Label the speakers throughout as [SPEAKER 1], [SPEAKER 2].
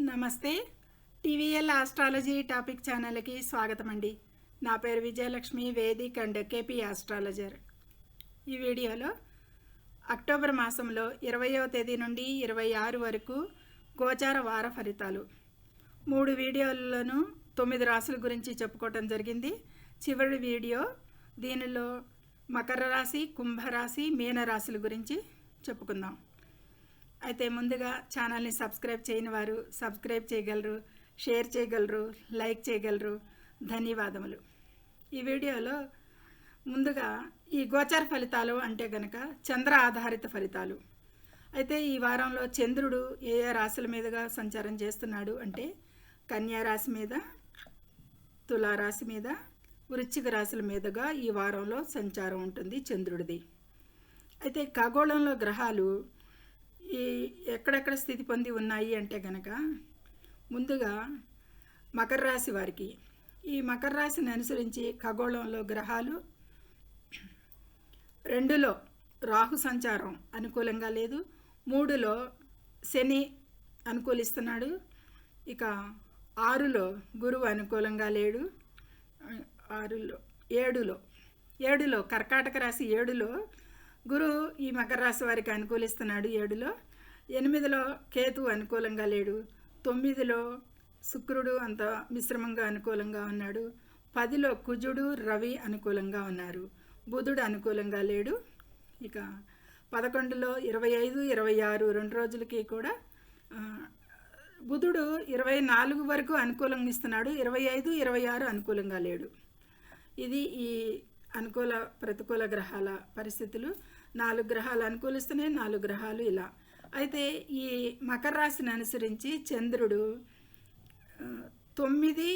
[SPEAKER 1] నమస్తే. TVL astrology topic ఛానల్కి స్వాగతం అండి. నా పేరు Vijayalakshmi, Vedic and KP astrologer. ఈ వీడియోలో అక్టోబర్ మాసంలో 20వ తేదీ నుండి 26 వరకు గోచార వార ఫలితాలు 3 వీడియోల్లోనూ 9 రాశుల గురించి చెప్పుకోవటం జరిగింది. చివరి వీడియో దీనిలో మకర రాశి, కుంభరాశి, మీన రాశుల గురించి చెప్పుకుందాం. అయితే ముందుగా ఛానల్ని సబ్స్క్రైబ్ చేయని వారు సబ్స్క్రైబ్ చేయగలరు, షేర్ చేయగలరు, లైక్ చేయగలరు. ధన్యవాదములు. ఈ వీడియోలో ముందుగా ఈ గోచార ఫలితాలు అంటే గనక చంద్ర ఆధారిత ఫలితాలు. అయితే ఈ వారంలో చంద్రుడు ఏ ఏ రాశుల మీదుగా సంచారం చేస్తున్నాడు అంటే కన్యా రాశి మీద, తులారాశి మీద, వృశ్చిక రాశుల మీదుగా ఈ వారంలో సంచారం ఉంటుంది చంద్రుడిది. అయితే ఖగోళంలో గ్రహాలు ఈ ఎక్కడెక్కడ స్థితి పొంది ఉన్నాయి అంటే గనక ముందుగా మకర రాశి వారికి, ఈ మకర రాశిని అనుసరించి ఖగోళంలో గ్రహాలు 2లో రాహు సంచారం అనుకూలంగా లేదు, 3లో శని అనుకూలిస్తున్నాడు, ఇక 6లో గురువు అనుకూలంగా లేడు, 7లో కర్కాటక రాశి 7లో గురువు ఈ మకర రాశి వారికి అనుకూలిస్తున్నాడు 7లో, 8లో కేతు అనుకూలంగా లేడు, 9లో శుక్రుడు అంత మిశ్రమంగా అనుకూలంగా ఉన్నాడు, 10లో కుజుడు రవి అనుకూలంగా ఉన్నారు, బుధుడు అనుకూలంగా లేడు. ఇక 11లో 25, 26 2 రోజులకి కూడా బుధుడు 24 వరకు అనుకూలంగా ఇస్తున్నాడు, 25, 26 అనుకూలంగా లేడు. ఇది ఈ అనుకూల ప్రతికూల గ్రహాల పరిస్థితులు. 4 గ్రహాలు అనుకూలిస్తున్నాయి, 4 గ్రహాలు ఇలా. అయితే ఈ మకర రాశిని అనుసరించి చంద్రుడు 9,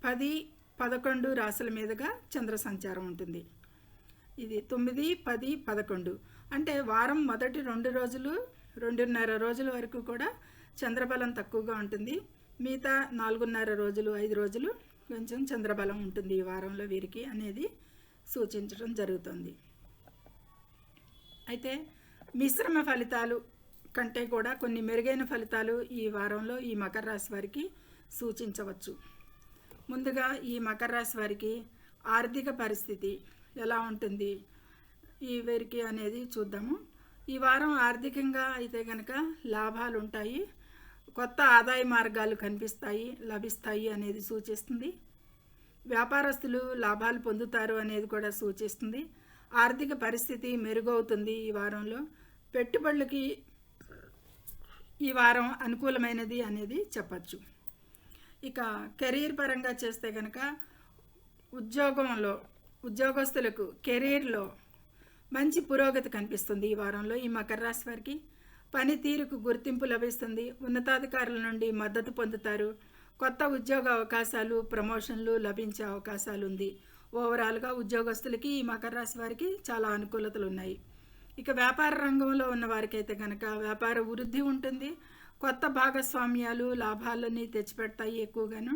[SPEAKER 1] 10, 11 రాశుల మీదుగా చంద్ర సంచారం ఉంటుంది. ఇది 9, 10, 11 అంటే వారం మొదటి 2 రోజులు 2.5 రోజుల వరకు కూడా చంద్రబలం తక్కువగా ఉంటుంది. మిగతా 4.5 రోజులు 5 రోజులు కొంచెం చంద్రబలం ఉంటుంది ఈ వారంలో వీరికి అనేది సూచించడం జరుగుతుంది. అయితే మిశ్రమ ఫలితాలు కంటే కూడా కొన్ని మెరుగైన ఫలితాలు ఈ వారంలో ఈ మకర రాశి వారికి సూచించవచ్చు. ముందుగా ఈ మకర రాశి వారికి ఆర్థిక పరిస్థితి ఎలా ఉంటుంది ఈ వీరికి అనేది చూద్దాము. ఈ వారం ఆర్థికంగా అయితే కనుక లాభాలు ఉంటాయి, కొత్త ఆదాయ మార్గాలు లభిస్తాయి అనేది సూచిస్తుంది. వ్యాపారస్తులు లాభాలు పొందుతారు అనేది కూడా సూచిస్తుంది. ఆర్థిక పరిస్థితి మెరుగవుతుంది ఈ వారంలో. పెట్టుబడులకి ఈ వారం అనుకూలమైనది అనేది చెప్పచ్చు. ఇక కెరీర్ పరంగా చేస్తే కనుక ఉద్యోగస్తులకు కెరీర్లో మంచి పురోగతి కనిపిస్తుంది ఈ వారంలో ఈ మకర రాశి వారికి. పనితీరుకు గుర్తింపు లభిస్తుంది, ఉన్నతాధికారుల నుండి మద్దతు పొందుతారు, కొత్త ఉద్యోగ అవకాశాలు, ప్రమోషన్లు లభించే అవకాశాలు ఉంది. ఓవరాల్గా ఉద్యోగస్తులకి ఈ మకర రాశి వారికి చాలా అనుకూలతలు ఉన్నాయి. ఇక వ్యాపార రంగంలో ఉన్న వారికి అయితే కనుక వ్యాపార వృద్ధి ఉంటుంది, కొత్త భాగస్వామ్యాలు లాభాలని తెచ్చిపెడతాయి ఎక్కువగాను.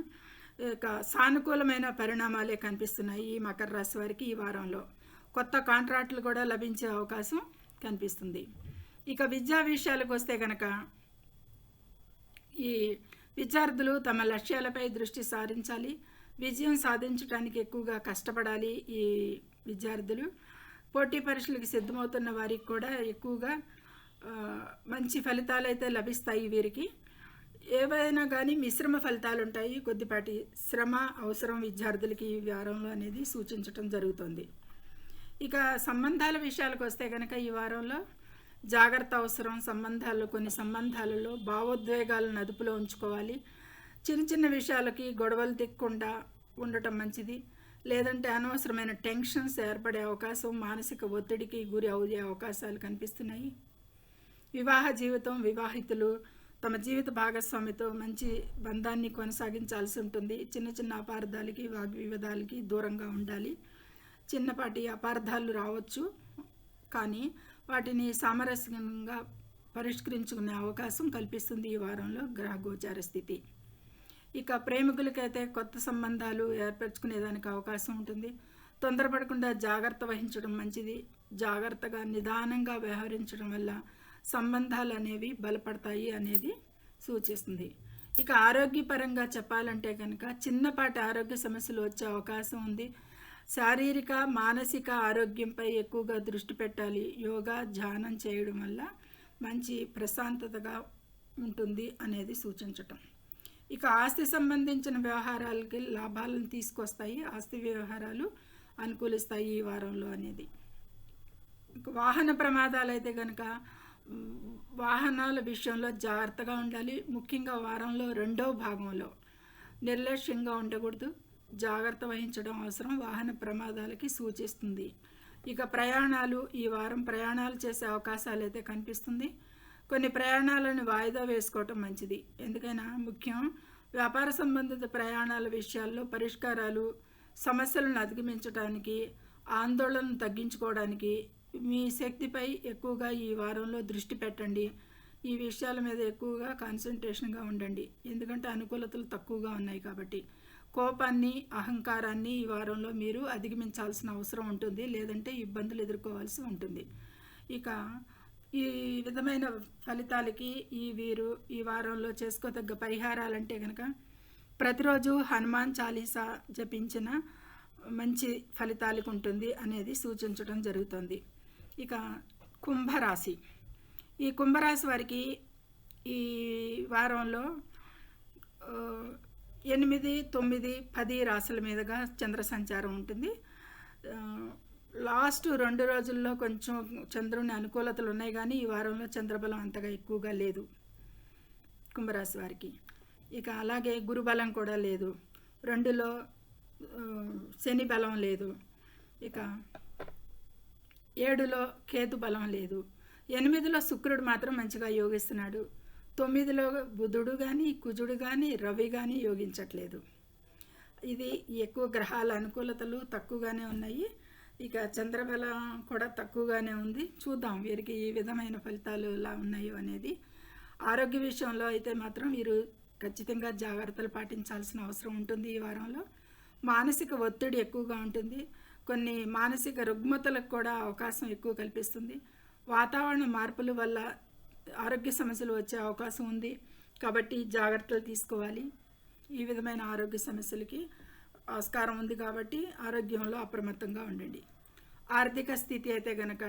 [SPEAKER 1] ఇక సానుకూలమైన పరిణామాలే కనిపిస్తున్నాయి ఈ మకర రాశి వారికి ఈ వారంలో. కొత్త కాంట్రాక్టులు కూడా లభించే అవకాశం కనిపిస్తుంది. ఇక విద్యా విషయాలకు వస్తే కనుక ఈ విద్యార్థులు తమ లక్ష్యాలపై దృష్టి సారించాలి, విజయం సాధించడానికి ఎక్కువగా కష్టపడాలి. ఈ విద్యార్థులు పోటీ పరీక్షలకు సిద్ధమవుతున్న వారికి కూడా ఎక్కువగా మంచి ఫలితాలు అయితే లభిస్తాయి వీరికి. ఏవైనా కానీ మిశ్రమ ఫలితాలు ఉంటాయి, కొద్దిపాటి శ్రమ అవసరం విద్యార్థులకి ఈ వారంలో అనేది సూచించటం జరుగుతుంది. ఇక సంబంధాల విషయాలకు వస్తే కనుక ఈ వారంలో జాగ్రత్త అవసరం. కొన్ని సంబంధాలలో భావోద్వేగాలను అదుపులో ఉంచుకోవాలి. చిన్న చిన్న విషయాలకి గొడవలు తిక్కకుండా ఉండటం మంచిది, లేదంటే అనవసరమైన టెన్షన్స్ ఏర్పడే అవకాశం, మానసిక ఒత్తిడికి గురి అయ్యే అవకాశాలు కనిపిస్తున్నాయి. వివాహ జీవితం, వివాహితులు తమ జీవిత భాగస్వామితో మంచి బంధాన్ని కొనసాగించాల్సి ఉంటుంది. చిన్న చిన్న అపార్థాలకి, వాగ్వివాదాలకి దూరంగా ఉండాలి. చిన్నపాటి అపార్థాలు రావచ్చు, కానీ వాటిని సామరస్యంగా పరిష్కరించుకునే అవకాశం కల్పిస్తుంది ఈ వారంలో గ్రహ గోచార స్థితి. ఇక ప్రేమికులకైతే కొత్త సంబంధాలు ఏర్పరచుకునేదానికి అవకాశం ఉంటుంది. తొందరపడకుండా జాగ్రత్త వహించడం మంచిది. జాగ్రత్తగా నిదానంగా వ్యవహరించడం వల్ల సంబంధాలు అనేవి బలపడతాయి అనేది సూచిస్తుంది. ఇక ఆరోగ్యపరంగా చెప్పాలంటే కనుక చిన్నపాటి ఆరోగ్య సమస్యలు వచ్చే అవకాశం ఉంది. శారీరక మానసిక ఆరోగ్యంపై ఎక్కువగా దృష్టి పెట్టాలి. యోగా ధ్యానం చేయడం వల్ల మంచి ప్రశాంతతగా ఉంటుంది అనేది సూచించటం. ఇక ఆస్తి సంబంధించిన వ్యవహారాలకి లాభాలను తీసుకొస్తాయి. ఆస్తి వ్యవహారాలు అనుకూలిస్తాయి ఈ వారంలో అనేది. ఇక వాహన ప్రమాదాలు అయితే కనుక వాహనాల విషయంలో జాగ్రత్తగా ఉండాలి. ముఖ్యంగా వారంలో రెండవ భాగంలో నిర్లక్ష్యంగా ఉండకూడదు. జాగ్రత్త వహించడం అవసరం. వాహన ప్రమాదాలకి సూచిస్తుంది. ఇక ప్రయాణాలు, ఈ వారం ప్రయాణాలు చేసే అవకాశాలు అయితే కనిపిస్తుంది. కొన్ని ప్రయాణాలను వాయిదా వేసుకోవటం మంచిది. ఎందుకైనా ముఖ్యం వ్యాపార సంబంధిత ప్రయాణాల విషయాల్లో పరిష్కారాలు, సమస్యలను అధిగమించడానికి, ఆందోళనను తగ్గించుకోవడానికి మీ శక్తిపై ఎక్కువగా ఈ వారంలో దృష్టి పెట్టండి. ఈ విషయాల మీద ఎక్కువగా కాన్సన్ట్రేషన్గా ఉండండి. ఎందుకంటే అనుకూలతలు తక్కువగా ఉన్నాయి కాబట్టి. కోపాన్ని, అహంకారాన్ని ఈ వారంలో మీరు అధిగమించాల్సిన అవసరం ఉంటుంది. లేదంటే ఇబ్బందులు ఎదుర్కోవాల్సి ఉంటుంది. ఇక ఈ విధమైన ఫలితాలకి వీరు ఈ వారంలో చేసుకోదగ్గ పరిహారాలంటే కనుక ప్రతిరోజు హనుమాన్ చాలీసా జపించిన మంచి ఫలితాలకు ఉంటుంది అనేది సూచించడం జరుగుతుంది. ఇక కుంభరాశి, ఈ కుంభరాశి వారికి ఈ వారంలో 8, 9, 10 రాశుల మీదుగా చంద్ర సంచారం ఉంటుంది. లాస్ట్ 2 రోజుల్లో కొంచెం చంద్రుని అనుకూలతలు ఉన్నాయి, కానీ ఈ వారంలో చంద్రబలం అంతగా ఎక్కువగా లేదు కుంభరాశి వారికి. ఇక అలాగే గురుబలం కూడా లేదు. 2లో శని బలం లేదు. ఇక 7లో కేతు బలం లేదు. 8లో శుక్రుడు మాత్రం మంచిగా యోగిస్తున్నాడు. 9లో బుధుడు కానీ, కుజుడు కానీ, రవి కానీ యోగించట్లేదు. ఇది ఎక్కువ గ్రహాల అనుకూలతలు తక్కువగానే ఉన్నాయి. ఇక చంద్రబలం కూడా తక్కువగానే ఉంది. చూద్దాం వీరికి ఈ విధమైన ఫలితాలు ఎలా ఉన్నాయో అనేది. ఆరోగ్య విషయంలో అయితే మాత్రం వీరు ఖచ్చితంగా జాగ్రత్తలు పాటించాల్సిన అవసరం ఉంటుంది. ఈ వారంలో మానసిక ఒత్తిడి ఎక్కువగా ఉంటుంది. కొన్ని మానసిక రుగ్మతలకు కూడా అవకాశం ఎక్కువ కల్పిస్తుంది. వాతావరణ మార్పుల వల్ల ఆరోగ్య సమస్యలు వచ్చే అవకాశం ఉంది. కాబట్టి జాగ్రత్తలు తీసుకోవాలి. ఈ విధమైన ఆరోగ్య సమస్యలకి ఆస్కారం ఉంది కాబట్టి ఆరోగ్యంలో అప్రమత్తంగా ఉండండి. ఆర్థిక స్థితి అయితే కనుక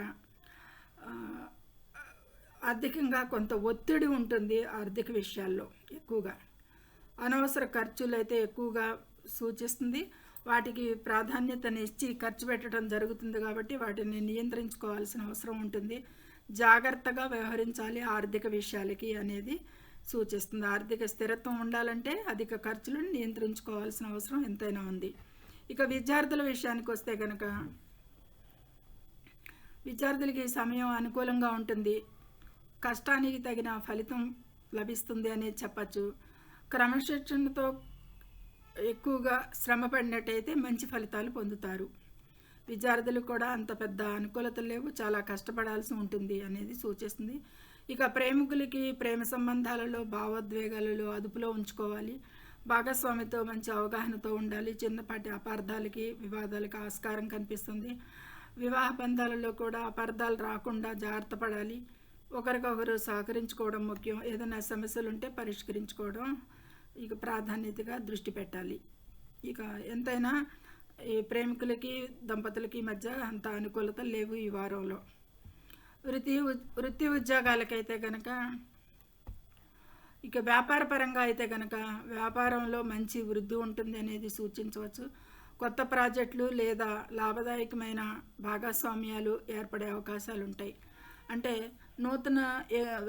[SPEAKER 1] ఆర్థికంగా కొంత ఒత్తిడి ఉంటుంది. ఆర్థిక విషయాల్లో ఎక్కువగా అనవసర ఖర్చులు అయితే ఎక్కువగా సూచిస్తుంది. వాటికి ప్రాధాన్యతనిచ్చి ఖర్చు పెట్టడం జరుగుతుంది కాబట్టి వాటిని నియంత్రించుకోవాల్సిన అవసరం ఉంటుంది. జాగ్రత్తగా వ్యవహరించాలి ఆర్థిక విషయాలకి అనేది సూచిస్తుంది. ఆర్థిక స్థిరత్వం ఉండాలంటే అధిక ఖర్చులను నియంత్రించుకోవాల్సిన అవసరం ఎంతైనా ఉంది. ఇక విద్యార్థుల విషయానికి వస్తే కనుక విద్యార్థులకి సమయం అనుకూలంగా ఉంటుంది. కష్టానికి తగిన ఫలితం లభిస్తుంది అనేది చెప్పచ్చు. క్రమశిక్షణతో ఎక్కువగా శ్రమ పడినట్టయితే మంచి ఫలితాలు పొందుతారు. విద్యార్థులు కూడా అంత పెద్ద అనుకూలతలు లేవు, చాలా కష్టపడాల్సి ఉంటుంది అనేది సూచిస్తుంది. ఇక ప్రేమికులకి ప్రేమ సంబంధాలలో భావోద్వేగాలలో అదుపులో ఉంచుకోవాలి. భాగస్వామితో మంచి అవగాహనతో ఉండాలి. చిన్నపాటి అపార్థాలకి, వివాదాలకి ఆస్కారం కనిపిస్తుంది. వివాహ బంధాలలో కూడా అపార్థాలు రాకుండా జాగ్రత్త పడాలి. ఒకరికొకరు సహకరించుకోవడం ముఖ్యం. ఏదైనా సమస్యలు ఉంటే పరిష్కరించుకోవడం ఇక ప్రాధాన్యతగా దృష్టి పెట్టాలి. ఇక ఎంతైనా ఈ ప్రేమికులకి దంపతులకి మధ్య అంత అనుకూలత లేవు ఈ వారంలో. వృత్తి ఉద్యోగాలకైతే కనుక ఇక వ్యాపార పరంగా అయితే కనుక వ్యాపారంలో మంచి వృద్ధి ఉంటుంది అనేది సూచించవచ్చు. కొత్త ప్రాజెక్టులు లేదా లాభదాయకమైన భాగస్వామ్యాలు ఏర్పడే అవకాశాలు ఉంటాయి. అంటే నూతన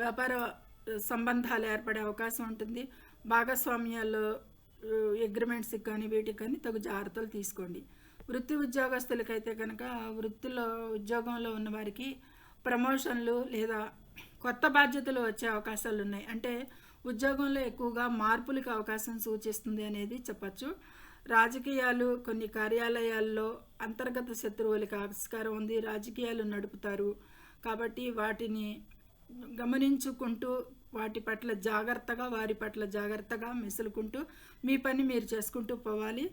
[SPEAKER 1] వ్యాపార సంబంధాలు ఏర్పడే అవకాశం ఉంటుంది. భాగస్వామ్యాల్లో అగ్రిమెంట్స్కి కానీ వీటికి కానీ తగు జాగ్రత్తలు తీసుకోండి. వృత్తి ఉద్యోగస్తులకైతే కనుక వృత్తిలో ఉద్యోగంలో ఉన్న వారికి ప్రమోషన్లు లేదా కొత్త బాధ్యతలు వచ్చే అవకాశాలు ఉన్నాయి. అంటే ఉద్యోగంలో ఎక్కువగా మార్పులకు అవకాశం సూచిస్తుంది అనేది చెప్పచ్చు. రాజకీయాలు, కొన్ని కార్యాలయాల్లో అంతర్గత శత్రువులకు ఆస్కారం ఉంది. రాజకీయాలు నడుపుతారు కాబట్టి వాటిని గమనించుకుంటూ వారి పట్ల జాగ్రత్తగా మెసులుకుంటూ మీ పని మీరు చేసుకుంటూ పోవాలి.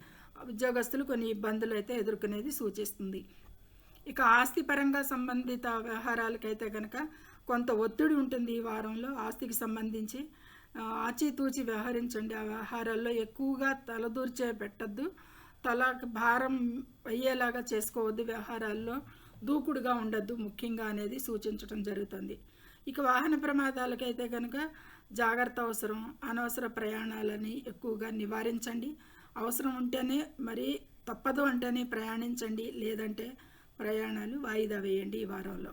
[SPEAKER 1] ఉద్యోగస్తులు కొన్ని ఇబ్బందులు అయితే ఎదుర్కొనేది సూచిస్తుంది. ఇక ఆస్తిపరంగా సంబంధిత వ్యవహారాలకైతే కనుక కొంత ఒత్తిడి ఉంటుంది ఈ వారంలో. ఆస్తికి సంబంధించి ఆచితూచి వ్యవహరించండి. ఆ వ్యవహారాల్లో ఎక్కువగా తలదూర్చే పెట్టద్దు. తలకు భారం అయ్యేలాగా చేసుకోవద్దు. వ్యవహారాల్లో దూకుడుగా ఉండద్దు ముఖ్యంగా అనేది సూచించడం జరుగుతుంది. ఇక వాహన ప్రమాదాలకైతే కనుక జాగ్రత్త అవసరం. అనవసర ప్రయాణాలని ఎక్కువగా నివారించండి. అవసరం ఉంటేనే, మరి తప్పదు అంటేనే ప్రయాణించండి, లేదంటే ప్రయాణాలు వాయిదా వేయండి ఈ వారంలో.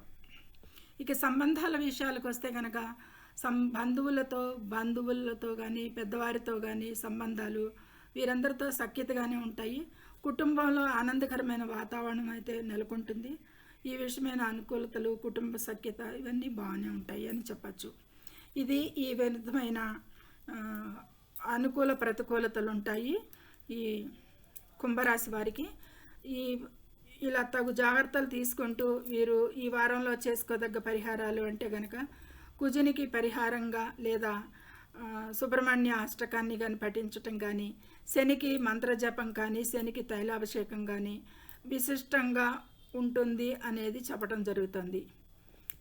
[SPEAKER 1] ఇక సంబంధాల విషయాలకు వస్తే కనుక బంధువులతో కానీ పెద్దవారితో కానీ సంబంధాలు వీరందరితో సఖ్యతగానే ఉంటాయి. కుటుంబంలో ఆనందకరమైన వాతావరణం అయితే నెలకొంటుంది. ఈ విషయమైన అనుకూలతలు, కుటుంబ సఖ్యత ఇవన్నీ బాగానే ఉంటాయి అని చెప్పచ్చు. ఇది ఈ విధమైన అనుకూల ప్రతికూలతలు ఉంటాయి ఈ కుంభరాశి వారికి. ఇలా తగు జాగ్రత్తలు తీసుకుంటూ వీరు ఈ వారంలో చేసుకోదగ్గ పరిహారాలు అంటే కనుక కుజునికి పరిహారంగా లేదా సుబ్రహ్మణ్య అష్టకాన్ని కానీ పఠించటం కానీ, శనికి మంత్రజపం కానీ, శనికి తైలాభిషేకం కానీ విశిష్టంగా ఉంటుంది అనేది చెప్పడం జరుగుతుంది.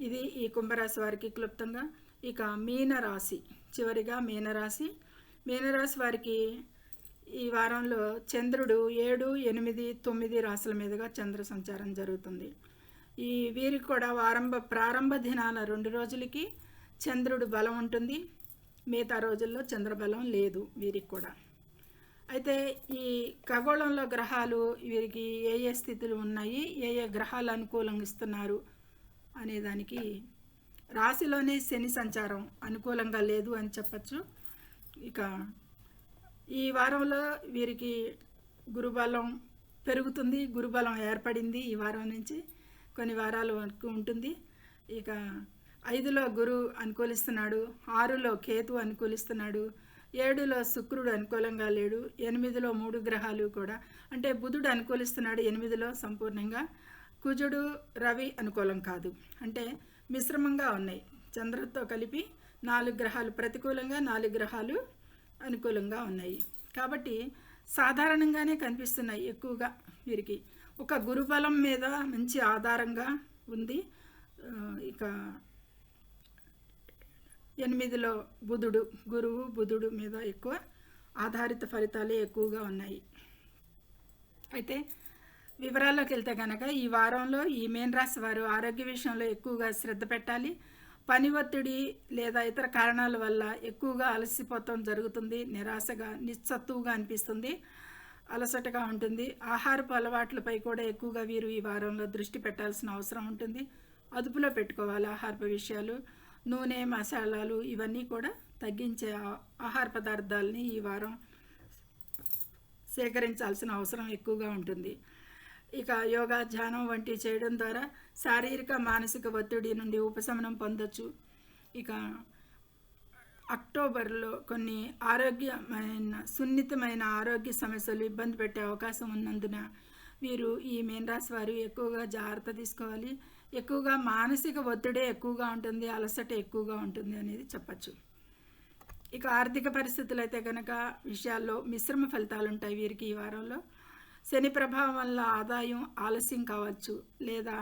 [SPEAKER 1] ఇది ఈ కుంభరాశి వారికి క్లుప్తంగా. ఇక మీనరాశి, చివరిగా మీనరాశి వారికి ఈ వారంలో చంద్రుడు 7, 8, 9 రాశుల మీదుగా చంద్ర సంచారం జరుగుతుంది. వీరికి కూడా ప్రారంభ దినాల 2 రోజులకి చంద్రుడు బలం ఉంటుంది. మిగతా రోజుల్లో చంద్రబలం లేదు వీరికి కూడా. అయితే ఈ ఖగోళంలో గ్రహాలు వీరికి ఏ ఏ స్థితులు ఉన్నాయి, ఏ ఏ గ్రహాలు అనుకూలంగా ఇస్తున్నారు అనేదానికి రాశిలోనే శని సంచారం అనుకూలంగా లేదు అని చెప్పచ్చు. ఇక ఈ వారంలో వీరికి గురుబలం పెరుగుతుంది. గురుబలం ఏర్పడింది ఈ వారం నుంచి కొన్ని వారాల వరకు ఉంటుంది. ఇక 5లో గురు అనుకూలిస్తున్నాడు, 6లో కేతు అనుకూలిస్తున్నాడు, 7లో శుక్రుడు అనుకూలంగా లేడు, 8లో 3 గ్రహాలు కూడా అంటే బుధుడు అనుకూలిస్తున్నాడు 8లో సంపూర్ణంగా. కుజుడు, రవి అనుకూలం కాదు, అంటే మిశ్రమంగా ఉన్నాయి. చంద్రుడితో కలిపి 4 గ్రహాలు ప్రతికూలంగా, 4 గ్రహాలు అనుకూలంగా ఉన్నాయి. కాబట్టి సాధారణంగానే కనిపిస్తున్నాయి ఎక్కువగా వీరికి. ఒక గురుబలం మీద మంచి ఆధారంగా ఉంది. ఇక 8లో గురువు మీద ఎక్కువ ఆధారిత ఫలితాలే ఎక్కువగా ఉన్నాయి. అయితే వివరాల్లోకి వెళ్తే కనుక ఈ వారంలో ఈ మీనరాశి వారు ఆరోగ్య విషయంలో ఎక్కువగా శ్రద్ధ పెట్టాలి. పని ఒత్తిడి లేదా ఇతర కారణాల వల్ల ఎక్కువగా అలసిపోవటం జరుగుతుంది. నిరాశగా, నిస్సత్తువుగా అనిపిస్తుంది, అలసటగా ఉంటుంది. ఆహారపు అలవాట్లపై కూడా ఎక్కువగా వీరు ఈ వారంలో దృష్టి పెట్టాల్సిన అవసరం ఉంటుంది. అదుపులో పెట్టుకోవాలి ఆహారపు విషయాలు. నూనె, మసాలాలు ఇవన్నీ కూడా తగ్గించే ఆహార పదార్థాలని ఈ వారం సేకరించాల్సిన అవసరం ఎక్కువగా ఉంటుంది. ఇక యోగా, ధ్యానం వంటివి చేయడం ద్వారా శారీరక, మానసిక ఒత్తిడి నుండి ఉపశమనం పొందొచ్చు. ఇక అక్టోబర్లో కొన్ని సున్నితమైన ఆరోగ్య సమస్యలు ఇబ్బంది పెట్టే అవకాశం ఉన్నందున వీరు ఈ మీనరాశి వారు ఎక్కువగా జాగ్రత్త తీసుకోవాలి. ఎక్కువగా మానసిక ఒత్తిడే ఎక్కువగా ఉంటుంది, అలసట ఎక్కువగా ఉంటుంది అనేది చెప్పచ్చు. ఇక ఆర్థిక పరిస్థితులు అయితే కనుక విషయాల్లో మిశ్రమ ఫలితాలు ఉంటాయి వీరికి ఈ వారంలో. శని ప్రభావం వల్ల ఆదాయం ఆలస్యం కావచ్చు, లేదా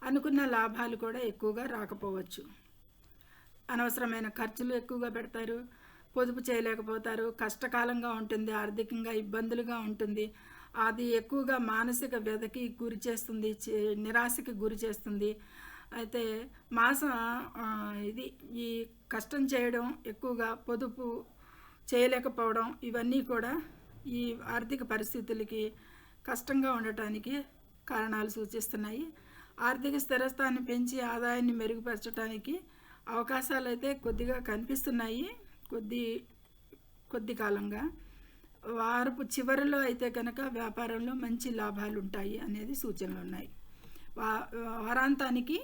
[SPEAKER 1] అనుకున్న లాభాలు కూడా ఎక్కువగా రాకపోవచ్చు. అనవసరమైన ఖర్చులు ఎక్కువగా పెడతారు, పొదుపు చేయలేకపోతారు, కష్టకాలంగా ఉంటుంది, ఆర్థికంగా ఇబ్బందులుగా ఉంటుంది. అది ఎక్కువగా మానసిక వ్యధకి గురి చేస్తుంది, నిరాశకి గురి చేస్తుంది. అయితే ఈ కష్టం చేయడం, ఎక్కువగా పొదుపు చేయలేకపోవడం ఇవన్నీ కూడా ఈ ఆర్థిక పరిస్థితులకి కష్టంగా ఉండటానికి కారణాలు సూచిస్తున్నాయి. ఆర్థిక స్థిరత్వాన్ని పెంచి ఆదాయాన్ని మెరుగుపరచడానికి అవకాశాలు అయితే కొద్దిగా కనిపిస్తున్నాయి కొద్ది కాలంగా. వారపు చివరిలో అయితే కనుక వ్యాపారంలో మంచి లాభాలు ఉంటాయి అనేది సూచనలు ఉన్నాయి. వారాంతానికి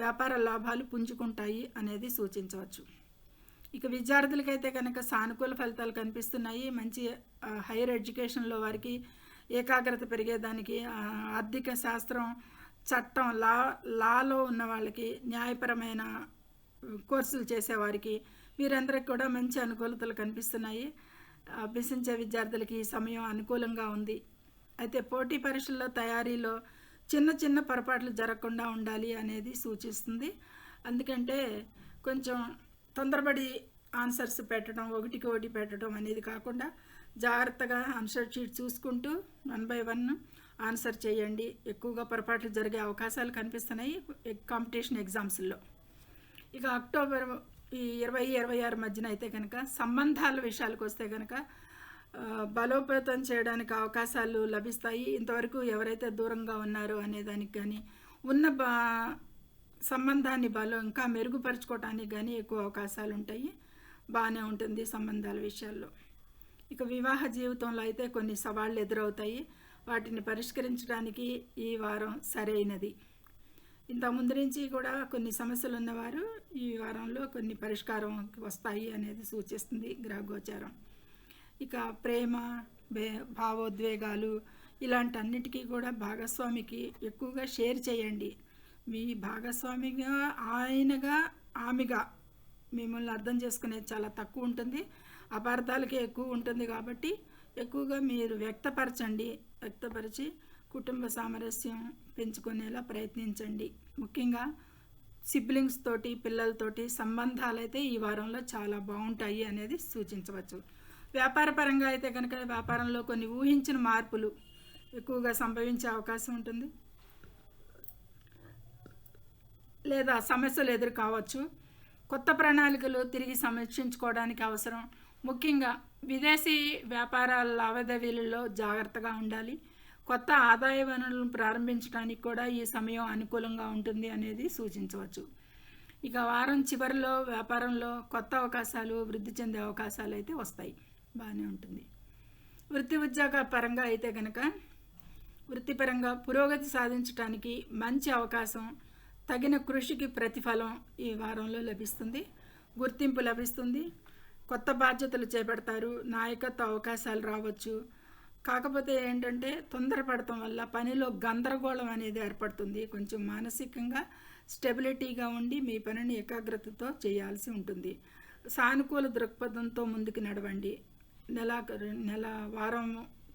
[SPEAKER 1] వ్యాపార లాభాలు పుంజుకుంటాయి అనేది సూచించవచ్చు. ఇక విద్యార్థులకైతే కనుక సానుకూల ఫలితాలు కనిపిస్తున్నాయి. మంచి హైయర్ ఎడ్యుకేషన్లో వారికి ఏకాగ్రత పెరిగేదానికి, ఆర్థిక శాస్త్రం, చట్టం, లాలో ఉన్న వాళ్ళకి, న్యాయపరమైన కోర్సులు చేసేవారికి వీరందరికీ కూడా మంచి అనుకూలతలు కనిపిస్తున్నాయి. అభ్యసించే విద్యార్థులకి ఈ సమయం అనుకూలంగా ఉంది. అయితే పోటీ పరీక్షల్లో తయారీలో చిన్న పొరపాట్లు జరగకుండా ఉండాలి అనేది సూచిస్తుంది. అందుకంటే కొంచెం తొందరపడి ఆన్సర్స్ పెట్టడం, ఒకటికి ఒకటి పెట్టడం అనేది కాకుండా జాగ్రత్తగా ఆన్సర్ షీట్ చూసుకుంటూ 1 బై 1 ఆన్సర్ చేయండి. ఎక్కువగా పొరపాట్లు జరిగే అవకాశాలు కనిపిస్తున్నాయి కాంపిటీషన్ ఎగ్జామ్స్లో. ఇక అక్టోబర్ ఈ 20-26 మధ్యన అయితే కనుక సంబంధాల విషయాలకు వస్తే కనుక బలోపేతం చేయడానికి అవకాశాలు లభిస్తాయి. ఇంతవరకు ఎవరైతే దూరంగా ఉన్నారో అనేదానికి కానీ ఉన్న సంబంధాన్ని ఇంకా మెరుగుపరుచుకోవటానికి కానీ ఎక్కువ అవకాశాలు ఉంటాయి. బాగానే ఉంటుంది సంబంధాల విషయాల్లో. ఇక వివాహ జీవితంలో అయితే కొన్ని సవాళ్ళు ఎదురవుతాయి. వాటిని పరిష్కరించడానికి ఈ వారం సరైనది. ఇంతకుముందు నుంచి కూడా కొన్ని సమస్యలు ఉన్నవారు ఈ వారంలో కొన్ని పరిష్కారం వస్తాయి అనేది సూచిస్తుంది గ్రహగోచారం. ఇక ప్రేమ, భావోద్వేగాలు ఇలాంటి అన్నిటికీ కూడా భాగస్వామికి ఎక్కువగా షేర్ చేయండి. మీ భాగస్వామిగా, ఆయనగా, ఆమెగా మిమ్మల్ని అర్థం చేసుకునేది చాలా తక్కువ ఉంటుంది, అపార్థాలకే ఎక్కువ ఉంటుంది. కాబట్టి ఎక్కువగా మీరు వ్యక్తపరిచి కుటుంబ సామరస్యం పెంచుకునేలా ప్రయత్నించండి. ముఖ్యంగా సిబ్లింగ్స్ తోటి, పిల్లలతోటి సంబంధాలు అయితే ఈ వారంలో చాలా బాగుంటాయి అనేది సూచించవచ్చు. వ్యాపారపరంగా అయితే కనుక వ్యాపారంలో కొన్ని ఊహించిన మార్పులు ఎక్కువగా సంభవించే అవకాశం ఉంటుంది, లేదా సమస్యలు ఎదురు కావచ్చు. కొత్త ప్రణాళికలు తిరిగి సమీక్షించుకోవడానికి అవసరం. ముఖ్యంగా విదేశీ వ్యాపారాల లావాదేవీలలో జాగ్రత్తగా ఉండాలి. కొత్త ఆదాయ వనరులను ప్రారంభించడానికి కూడా ఈ సమయం అనుకూలంగా ఉంటుంది అనేది సూచించవచ్చు. ఇక వారం చివరిలో వ్యాపారంలో కొత్త అవకాశాలు, వృద్ధి చెందే అవకాశాలు అయితే వస్తాయి. బాగానే ఉంటుంది. వృత్తి ఉద్యోగ పరంగా అయితే కనుక వృత్తిపరంగా పురోగతి సాధించడానికి మంచి అవకాశం, తగిన కృషికి ప్రతిఫలం ఈ వారంలో లభిస్తుంది, గుర్తింపు లభిస్తుంది. కొత్త బాధ్యతలు చేపడతారు, నాయకత్వ అవకాశాలు రావచ్చు. కాకపోతే ఏంటంటే తొందరపడటం వల్ల పనిలో గందరగోళం అనేది ఏర్పడుతుంది. కొంచెం మానసికంగా స్టెబిలిటీగా ఉండి మీ పనిని ఏకాగ్రతతో చేయాల్సి ఉంటుంది. సానుకూల దృక్పథంతో ముందుకు నడవండి. వారం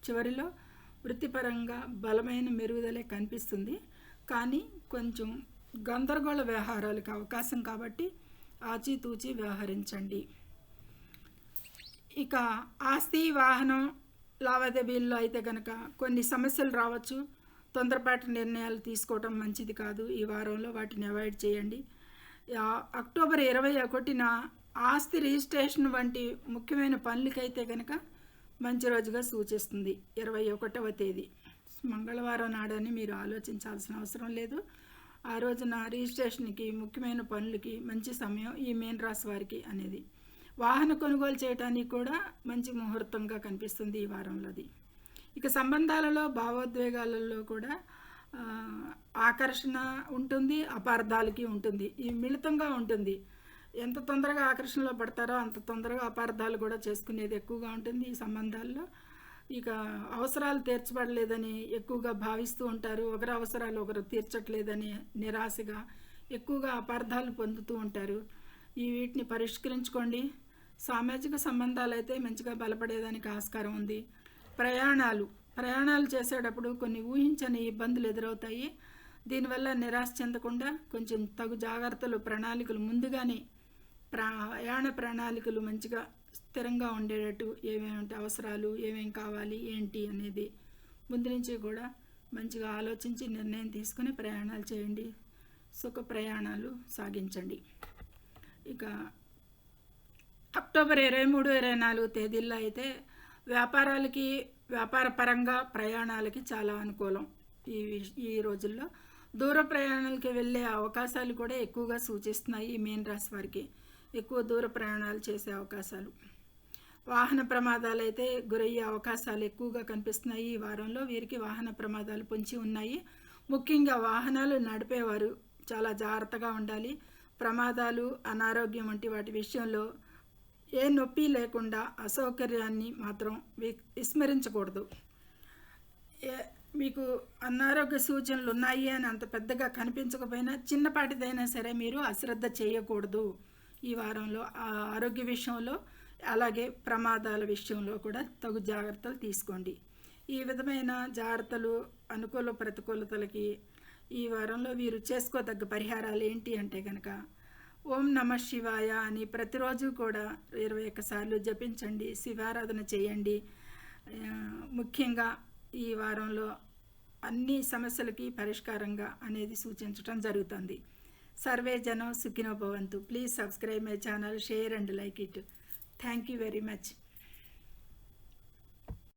[SPEAKER 1] చివరిలో వృత్తిపరంగా బలమైన మెరుగుదలే కనిపిస్తుంది, కానీ కొంచెం గందరగోళ వ్యవహారాలకు అవకాశం కాబట్టి ఆచితూచి వ్యవహరించండి. ఇక ఆస్తి, వాహనం లావాదేవీల్లో అయితే కనుక కొన్ని సమస్యలు రావచ్చు. తొందరపాటు నిర్ణయాలు తీసుకోవటం మంచిది కాదు. ఈ వారంలో వాటిని అవాయిడ్ చేయండి. అక్టోబర్ 21న ఆస్తి రిజిస్ట్రేషన్ వంటి ముఖ్యమైన పనులకైతే కనుక మంచి రోజుగా సూచిస్తుంది. 21వ తేదీ మంగళవారం నాడని మీరు ఆలోచించాల్సిన అవసరం లేదు. ఆ రోజున రిజిస్ట్రేషన్కి, ముఖ్యమైన పనులకి మంచి సమయం ఈ మీన రాశి వారికి అనేది. వాహన కొనుగోలు చేయడానికి కూడా మంచి ముహూర్తంగా కనిపిస్తుంది ఈ వారంలోది. ఇక సంబంధాలలో, భావోద్వేగాలలో కూడా ఆకర్షణ ఉంటుంది, అపార్థాలకి ఉంటుంది. ఈ మిళితంగా ఉంటుంది. ఎంత తొందరగా ఆకర్షణలో పడతారో అంత తొందరగా అపార్థాలు కూడా చేసుకునేది ఎక్కువగా ఉంటుంది ఈ సంబంధాల్లో. ఇక అవసరాలు తీర్చబడలేదని ఎక్కువగా భావిస్తూ ఉంటారు. ఒకరి అవసరాలు ఒకరు తీర్చట్లేదని నిరాశగా ఎక్కువగా అపార్థాలు పొందుతూ ఉంటారు. వీటిని పరిష్కరించుకోండి. సామాజిక సంబంధాలు అయితే మంచిగా బలపడేదానికి ఆస్కారం ఉంది. ప్రయాణాలు చేసేటప్పుడు కొన్ని ఊహించని ఇబ్బందులు ఎదురవుతాయి. దీనివల్ల నిరాశ చెందకుండా కొంచెం తగు జాగ్రత్తలు, ప్రణాళికలు ముందుగానే ప్రయాణ ప్రణాళికలు మంచిగా స్థిరంగా ఉండేటట్టు ఏమేమి అవసరాలు, ఏమేమి కావాలి, ఏంటి అనేది ముందు నుంచి కూడా మంచిగా ఆలోచించి నిర్ణయం తీసుకుని ప్రయాణాలు చేయండి. సుఖ ప్రయాణాలు సాగించండి. ఇక అక్టోబర్ 23-24 తేదీల్లో అయితే వ్యాపారపరంగా ప్రయాణాలకి చాలా అనుకూలం. ఈ రోజుల్లో దూర ప్రయాణాలకి వెళ్ళే అవకాశాలు కూడా ఎక్కువగా సూచిస్తున్నాయి. ఈ మీన రాశి వారికి ఎక్కువ దూర ప్రయాణాలు చేసే అవకాశాలు. వాహన ప్రమాదాలు అయితే గురయ్యే అవకాశాలు ఎక్కువగా కనిపిస్తున్నాయి. ఈ వారంలో వీరికి వాహన ప్రమాదాలు పొంచి ఉన్నాయి. ముఖ్యంగా వాహనాలు నడిపేవారు చాలా జాగ్రత్తగా ఉండాలి. ప్రమాదాలు, అనారోగ్యం వంటి వాటి విషయంలో ఏ నొప్పి లేకుండా అసౌకర్యాన్ని మాత్రం విస్మరించకూడదు. మీకు అనారోగ్య సూచనలు ఉన్నాయి అని అంత పెద్దగా కనిపించకపోయినా చిన్నపాటిదైనా సరే మీరు అశ్రద్ధ చేయకూడదు. ఈ వారంలో ఆరోగ్య విషయంలో, అలాగే ప్రమాదాల విషయంలో కూడా తగు జాగ్రత్తలు తీసుకోండి. ఈ విధమైన జాగ్రత్తలు, అనుకూల ప్రతికూలతలకి ఈ వారంలో వీరు చేసుకోదగ్గ పరిహారాలు ఏంటి అంటే కనుక ఓం నమ శివాయ అని ప్రతిరోజు కూడా 21 సార్లు జపించండి, శివారాధన చేయండి. ముఖ్యంగా ఈ వారంలో అన్ని సమస్యలకి పరిష్కారంగా అనేది సూచించడం జరుగుతుంది. సర్వే జనం సుఖినో భవంతు. Please subscribe my channel, share and like it. Thank you very much.